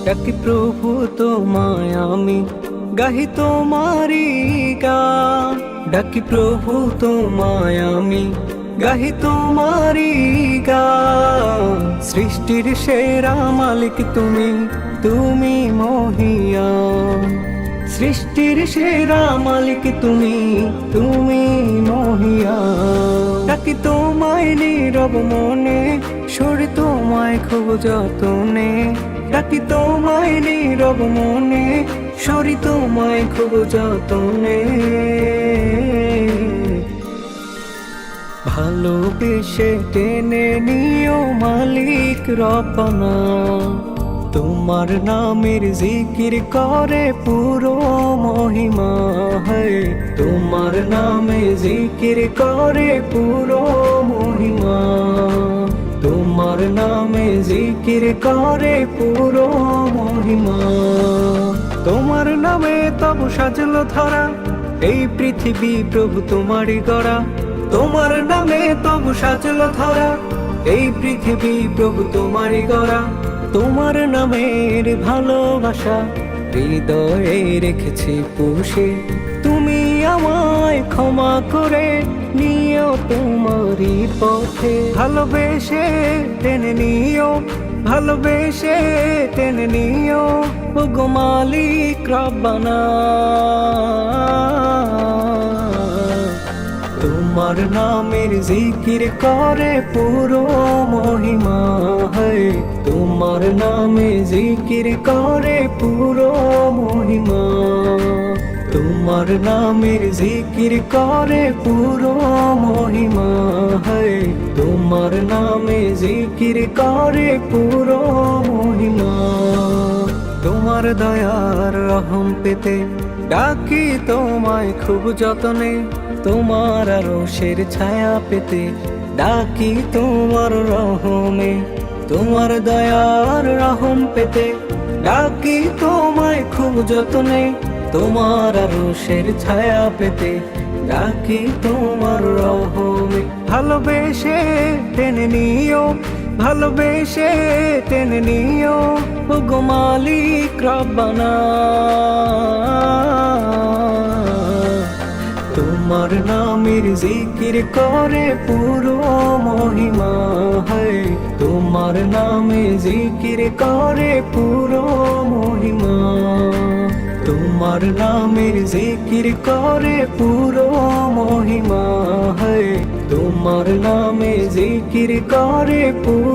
ডাকি প্রভু তোমায় আমি, গাহি তোমারি গান। ডাকি প্রভু তোমায় আমি, গাহি তোমারি গান। সৃষ্টির সেরা মালিক তুমি, তুমি মহিয়ান। সৃষ্টির সেরা মালিক তুমি, তুমি মহিয়ান। ডাকি তোমায় নীরব মনে, সুরে তোমায় খুব যতনে। ডাকি তোমায় নীরব মনে, সুরে তোমায় খুব যতনে। ভালোবেসে টেনে নিও মালিক রব্বানা, তোমার নামের জিকির করে পুরো মহিমা। হয় তোমার নামে জিকির করে পুরো মহিমা। তোমার নামে জিকির করে পুরো মহিমা। তোমার নামে তব সাজলো ধরা এই পৃথিবী, প্রভু তোমারই গড়া। তোমার নামে তব সাজলো ধরা এই পৃথিবী, প্রভু তোমারই গড়া। তোমার নামের ভালোবাসা হৃদয়ে রেখেছি পুষে। তুমি আমায় ক্ষমা করে নিও তোমারই পথে। ভালোবেসে টেনে নিও, ভালোবেসে টেনে নিও ওগো মালিক রব্বানা। তোমার নামের জিকির করে পুরো মহিমা। হয় তোমার নামে জিকির করে পুরো মহিমা। তোমার নামের জিকির করে পুরো মহিমা। হয় তোমার নামে জিকির করে পুরো মহিমা। তোমার দয়ার রহম পেতে ডাকি তোমায় খুব যতনে। তোমার আরশের ছায়া পেতে ডাকি তোমার রহমে। তোমার দয়ার রহম পেতে ডাকি তোমায় খুব যতনে। তোমার আরশের ছায়া পেতে ডাকি তোমার রহমে। ভালোবেসে টেনে নিও, ভালোবেসে টেনে নিও ওগো মালিক রব্বানা। তোমার নামের জিকির করে পুরো মহিমা। হয় তোমার নামে জিকির করে পুরো মহিমা। তোমার নামের জিকির করে পুরো মহিমা। হয় তোমার নামে জিকির করে পুরো